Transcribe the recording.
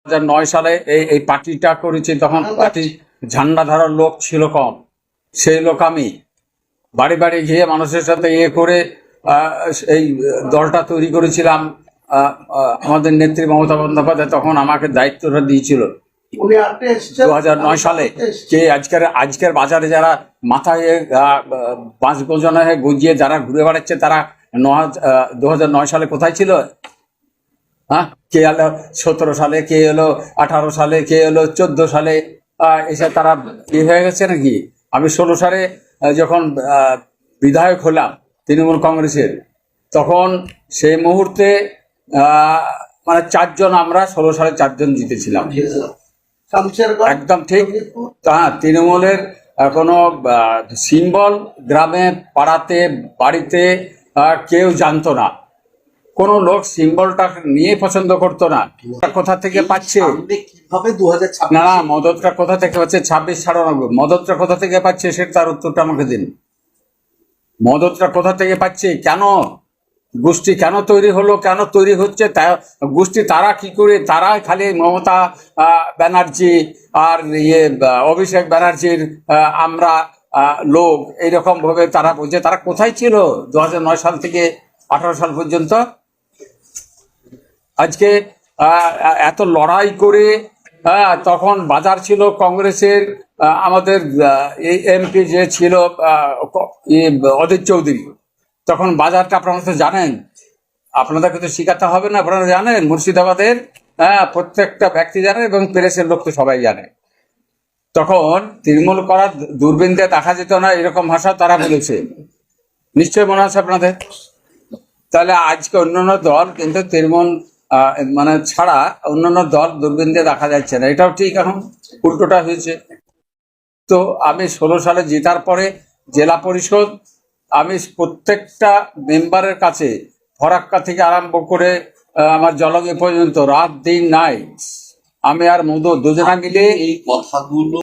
2009 সালে এই পার্টিটা করেছি, তখন পার্টি ঝান্ডা ধরার লোক ছিল কম। সেই লোক আমি বাড়ি বাড়ি গিয়ে মানুষের সাথে করে এই দলটা তৈরি করেছিলাম। আমাদের নেত্রী মমতা বন্দ্যোপাধ্যায় তখন আমাকে দায়িত্বটা দিয়েছিল 2009 সালে। যে আজকের বাজারে যারা মাথায় পাঁচ গোজনে গুজিয়ে যারা ঘুরে বেড়াচ্ছে, তারা 2009 সালে কোথায় ছিল? হ্যাঁ, কে এলো 17 সালে, কে এলো 18 সালে, কে এলো 14 সালে, এসে তারা হয়ে গেছে নাকি? আমি 16 সালে যখন বিধায়ক হলাম তৃণমূল কংগ্রেসের, তখন সেই মুহূর্তে মানে 4 জন, আমরা 16 সালে 4 জন জিতেছিলাম। একদম ঠিক। হ্যাঁ, তৃণমূলের কোনো সিম্বল গ্রামে পাড়াতে বাড়িতে কেউ জানতো না, কোনো লোক সিম্বলটা নিয়ে পছন্দ করতো না। কোথা থেকে পাচ্ছে? না, মদতটা কোথা থেকে পাচ্ছে? 26-96 মদতটা কোথা থেকে পাচ্ছে, সেটা তার উত্তরটা আমাকে দিন। মদতটা কোথা থেকে পাচ্ছে? কেন গোষ্ঠী কেন তৈরি হলো, কেন তৈরি হচ্ছে? গোষ্ঠী তারা কি করে? তারা খালি মমতা ব্যানার্জি আর অভিষেক ব্যানার্জির আমরা লোক, এইরকম ভাবে তারা বলছে। তারা কোথায় ছিল 2009 সাল থেকে 18 সাল পর্যন্ত? আজকে এত লড়াই করে, তখন বাজার ছিল কংগ্রেসের, আমাদের এমপি যে ছিল অধীর চৌধুরী, তখন বাজারটা আপনারা তো জানেন, আপনাদেরকে তো শিখাতে হবে না, আপনারা জানেন। মুর্শিদাবাদের প্রত্যেকটা ব্যক্তি জানে এবং প্রেসের লোক তো সবাই জানে। তখন তৃণমূল করার দূরবীন দিয়ে দেখা যেত না, এরকম ভাষা তারা বলেছে, নিশ্চয়ই মনে আছে আপনাদের। তাহলে আজকে অন্যান্য দল কিন্তু তৃণমূল মানে ছাড়া অন্যান্য দল দূরবীন দিয়ে দেখা যাচ্ছে না, এটাও ঠিক। এখন উল্টোটা হয়েছে। তো আমি 16 সালে জেতার পরে জেলা পরিষদ, আমি প্রত্যেকটা মেম্বারের কাছে, ফরাক্কা থেকে আরম্ভ করে আমার জলঙ্গি পর্যন্ত রাত দিন নাই, আমি আর মধু দুজনা মিলে এই কথাগুলো